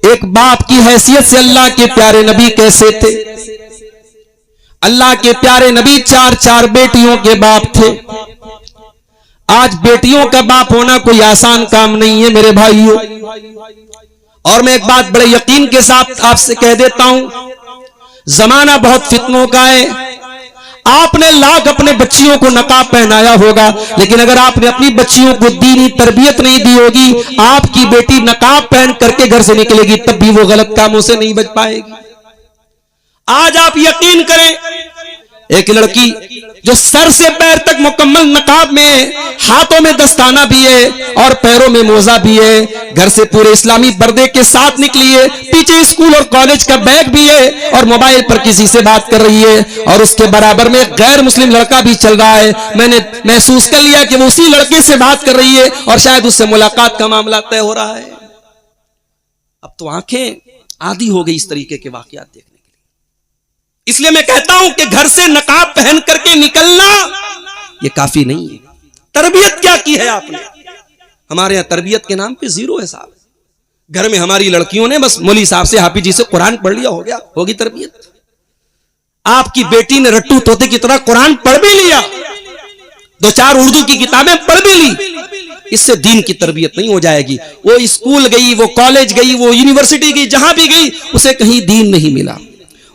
एक बाप की हैसियत से अल्लाह के प्यारे नबी कैसे थे। अल्लाह के प्यारे नबी चार बेटियों के बाप थे। आज बेटियों का बाप होना कोई आसान काम नहीं है मेरे भाइयों। और मैं एक बात बड़े यकीन के साथ आपसे कह देता हूं, जमाना बहुत फितनों का है। आपने लाख अपने बच्चियों को नकाब पहनाया होगा, लेकिन अगर आपने अपनी बच्चियों को दीनी तरबियत नहीं दी होगी, आपकी बेटी नकाब पहन करके घर से निकलेगी तब भी वो गलत कामों से नहीं बच पाएगी। आज आप यकीन करें, एक लड़की जो सर से पैर तक मुकम्मल नकाब में है, हाथों में दस्ताना भी है और पैरों में मोजा भी है, घर से पूरे इस्लामी पर्दे के साथ निकली है, पीछे स्कूल और कॉलेज का बैग भी है और मोबाइल पर किसी से बात कर रही है, और उसके बराबर में गैर मुस्लिम लड़का भी चल रहा है। मैंने महसूस कर लिया कि वो उसी लड़के से बात कर रही है और शायद उससे मुलाकात का मामला तय हो रहा है। अब तो आंखें आदी हो गई इस तरीके के वाकयात देखने। इसलिए मैं कहता हूं कि घर से नकाब पहन करके निकलना ये काफी नहीं है। तरबियत क्या की है आपने? हमारे यहां तरबियत के नाम पे जीरो है साहब। घर में हमारी लड़कियों ने बस मौलवी साहब से, हाफिज जी से कुरान पढ़ लिया, हो गया, होगी तरबियत। आपकी बेटी ने रट्टू तोते की तरह कुरान पढ़ भी लिया, 2-4 उर्दू की किताबें पढ़ भी ली, इससे दीन की तरबियत नहीं हो जाएगी। वो स्कूल गई, वो कॉलेज गई, वो यूनिवर्सिटी गई, जहां भी गई उसे कहीं दीन नहीं मिला।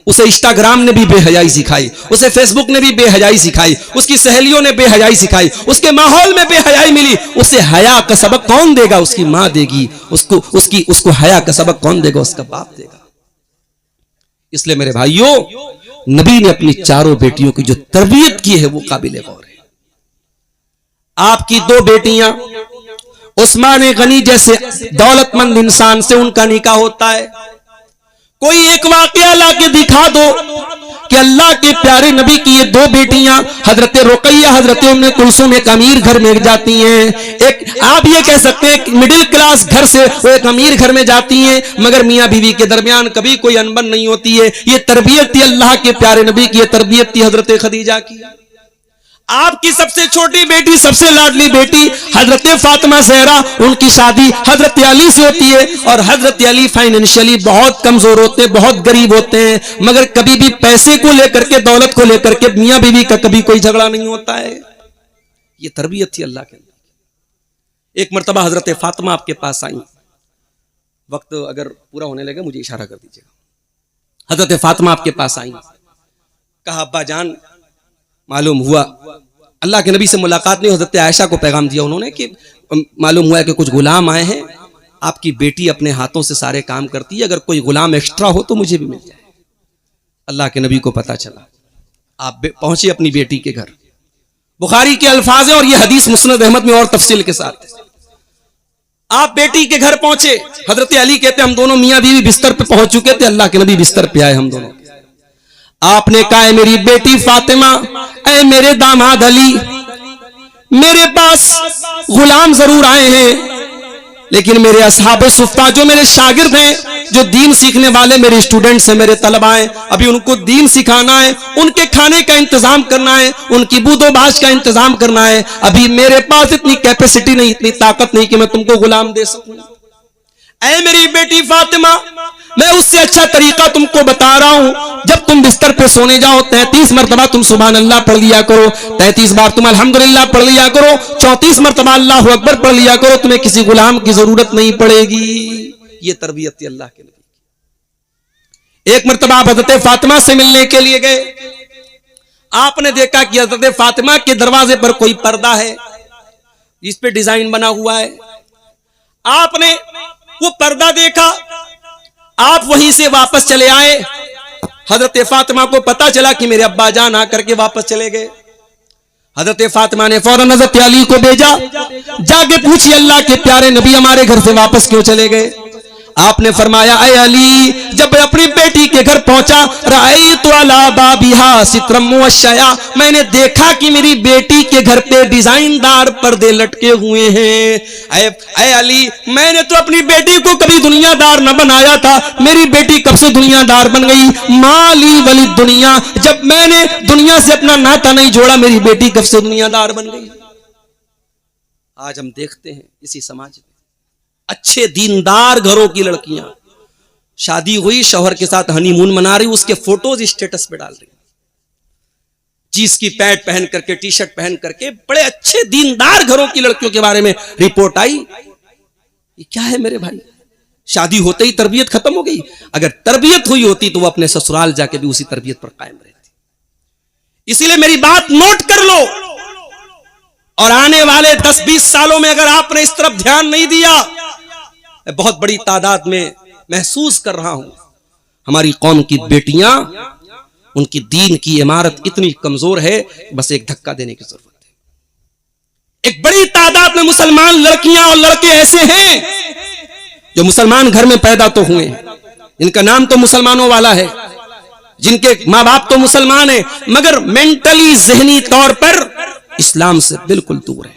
उसे इंस्टाग्राम ने भी बेहयाई सिखाई, उसे फेसबुक ने भी बेहयाई सिखाई, उसकी सहेलियों ने बेहयाई सिखाई, उसके माहौल में बेहयाई मिली। उसे हया का सबक कौन देगा? उसकी मां देगी। उसको हया का सबक कौन देगा? उसका बाप देगा। इसलिए मेरे भाइयों, नबी ने अपनी चारों बेटियों की जो तरबियत की है वो काबिल गौर है। आपकी 2 बेटियां, उस्मान गनी जैसे दौलतमंद इंसान से उनका निकाह होता है। कोई एक वाकया लाके दिखा दो कि अल्लाह के प्यारे नबी की ये 2 बेटियां, हजरत रुकैया, हजरत उम्मे कुलसूम, एक अमीर घर में जाती हैं। एक आप ये कह सकते हैं मिडिल क्लास घर से वो एक अमीर घर में जाती हैं, मगर मियां बीवी के दरमियान कभी कोई अनबन नहीं होती है। ये तरबियत थी अल्लाह के प्यारे नबी की, ये तरबियत थी हजरत खदीजा की। आपकी सबसे छोटी बेटी, सबसे लाडली बेटी हजरत फातिमा ज़हरा, उनकी शादी हजरत अली से होती है। और हजरत अली फाइनेंशियली बहुत कमजोर होते हैं, बहुत गरीब होते हैं, मगर कभी भी पैसे को लेकर के, दौलत को लेकर के मियां बीवी का कभी कोई झगड़ा नहीं होता है। ये तरबियत थी अल्लाह के। एक मर्तबा हजरत फातिमा आपके पास आई, वक्त अगर पूरा होने लगे मुझे इशारा कर दीजिएगा। हजरत फातिमा आपके पास आई, कहा अब्बा जान, मालूम हुआ अल्लाह के नबी से मुलाकात नहीं, हजरत आयशा को पैगाम दिया उन्होंने कि मालूम हुआ कि कुछ गुलाम आए हैं, आपकी बेटी अपने हाथों से सारे काम करती है, अगर कोई गुलाम एक्स्ट्रा हो तो मुझे भी मिल जाए। अल्लाह के नबी को पता चला, आप पहुंचे अपनी बेटी के घर। बुखारी के अल्फाज है और यह हदीस मुस्नद अहमद में और तफसील के साथ। आप बेटी के घर पहुंचे, हजरत अली कहते हम दोनों मियां बीवी बिस्तर पे पहुंच चुके थे, अल्लाह के नबी बिस्तर पे आए हम दोनों। आपने कहा मेरी बेटी फातिमा, ऐ मेरे दामाद अली, मेरे पास गुलाम जरूर आए हैं, लेकिन मेरे असहाबे सुफ्फा जो मेरे शागिर्द हैं, जो दीन सीखने वाले मेरे स्टूडेंट्स हैं, मेरे तलबा हैं, अभी उनको दीन सिखाना है, उनके खाने का इंतजाम करना है, उनकी बूदोबाश का इंतजाम करना है। अभी मेरे पास इतनी कैपेसिटी नहीं, इतनी ताकत नहीं कि मैं तुमको गुलाम दे सकूं। ऐ मेरी बेटी फातिमा, मैं उससे अच्छा तरीका तुमको बता रहा हूं। जब तुम बिस्तर पे सोने जाओ 33 मरतबा तुम सुभान अल्लाह पढ़ लिया करो, 33 बार तुम अल्हम्दुलिल्लाह पढ़ लिया करो, 34 मरतबा अल्लाहु अकबर पढ़ लिया करो, तुम्हें किसी गुलाम की जरूरत नहीं पड़ेगी। ये तरबियत थी अल्लाह के नबी। एक मरतबा आप हजरत फातिमा से मिलने के लिए गए, आपने देखा कि हजरत फातिमा के दरवाजे पर कोई पर्दा है जिस पे डिजाइन बना हुआ है। आपने वो पर्दा देखा, आप वहीं से वापस चले आए। हजरत फातिमा को पता चला कि मेरे अब्बा जान आकर के वापस चले गए। हजरत फातिमा ने फौरन हजरत अली को भेजा, जाके पूछिए अल्लाह के प्यारे नबी हमारे घर से वापस क्यों चले गए। आपने फरमाया ऐ अली, जब मैं अपनी बेटी के घर पहुंचा, राइतु अला बाबिहा सित्रम मुअश्शया, मैंने देखा कि मेरी बेटी के घर पे डिजाइनदार पर्दे लटके हुए हैं। ऐ अली, मैंने तो अपनी बेटी को कभी दुनियादार न बनाया था, मेरी बेटी कब से दुनियादार बन गई। माली वली दुनिया, जब मैंने दुनिया से अपना नाता नहीं जोड़ा, मेरी बेटी कब से दुनियादार बन गई। आज हम देखते हैं इसी समाज में अच्छे दीनदार घरों की लड़कियां, शादी हुई, शौहर के साथ हनीमून मना रही, उसके फोटोज स्टेटस पे डाल रही, जींस की पैंट पहन करके, टी शर्ट पहन करके। बड़े अच्छे दीनदार घरों की लड़कियों के बारे में रिपोर्ट आई। ये क्या है मेरे भाई? शादी होते ही तरबियत खत्म हो गई। अगर तरबियत हुई होती तो वो अपने ससुराल जाके भी उसी तरबियत पर कायम रहती। इसीलिए मेरी बात नोट कर लो, और आने वाले 10-20 सालों में अगर आपने इस तरफ ध्यान नहीं दिया, मैं बहुत बड़ी तादाद में महसूस कर रहा हूं, हमारी कौम की बेटियां, उनकी दीन की इमारत इतनी कमजोर है, बस एक धक्का देने की जरूरत है। एक बड़ी तादाद में मुसलमान लड़कियां और लड़के ऐसे हैं जो मुसलमान घर में पैदा तो हुए हैं, जिनका नाम तो मुसलमानों वाला है, जिनके माँ बाप तो मुसलमान है, मगर मेंटली, ज़हनी तौर पर इस्लाम से बिल्कुल दूर है।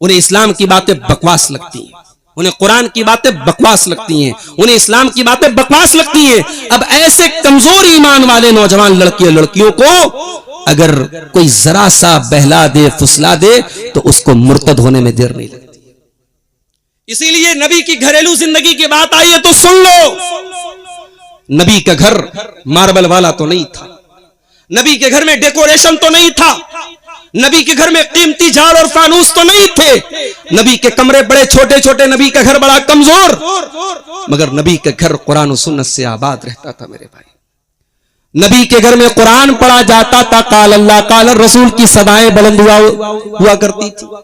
उन्हें इस्लाम की बातें बकवास लगती हैं, उन्हें कुरान की बातें बकवास लगती हैं, उन्हें इस्लाम की बातें बकवास लगती हैं। अब ऐसे कमजोर ईमान वाले नौजवान लड़कियों को अगर कोई जरा सा बहला दे, फुसला दे, तो उसको मुर्तद होने में देर नहीं लगती। इसीलिए नबी की घरेलू जिंदगी की बात आई है तो सुन लो। नबी का घर मार्बल वाला तो नहीं था, नबी के घर में डेकोरेशन तो नहीं था, नबी के घर में कीमती झाड़ और फानूस तो नहीं थे, नबी के कमरे बड़े छोटे छोटे, नबी का घर बड़ा कमजोर, मगर नबी के घर कुरान और सुन्नत से आबाद रहता था मेरे भाई। नबी के घर में कुरान पढ़ा जाता था, काल अल्लाह काल रसूल की सदाएं बुलंद हुआ करती थी।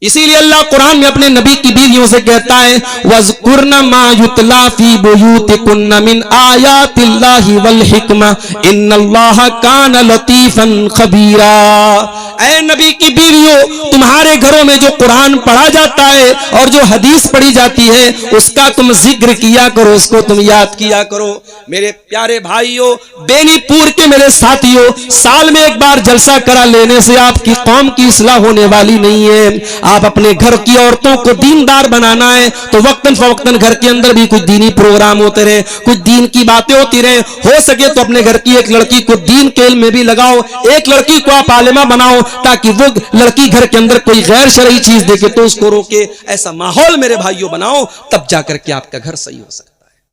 इसीलिए अल्लाह कुरान में अपने नबी की बीवियों से कहता है, वज़कुरना मा युतला फी बुयूतिकुन्ना मिन आयातिल्लाहि वल हिकमा इन्नल्लाहा काना लतीफन खबीरा। ऐ नबी की बीवियों, तुम्हारे घरों में जो कुरान पढ़ा जाता है और जो हदीस पढ़ी जाती है, उसका तुम जिक्र किया करो, उसको तुम याद किया करो। मेरे प्यारे भाइयों, बेनीपुर के मेरे साथियों, साल में एक बार जलसा करा लेने से आपकी कौम की इस्लाह होने वाली नहीं है। आप अपने घर की औरतों को दीनदार बनाना है तो वक्तन फवक्तन घर के अंदर भी कुछ दीनी प्रोग्राम होते रहे, कुछ दीन की बातें होती रहे। हो सके तो अपने घर की एक लड़की को दीन के इल्म में भी लगाओ, एक लड़की को आप आलिमा बनाओ, ताकि वो लड़की घर के अंदर कोई गैर शरई चीज देखे तो उसको रोके। ऐसा माहौल मेरे भाइयों बनाओ, तब जाकर के आपका घर सही हो सकता है।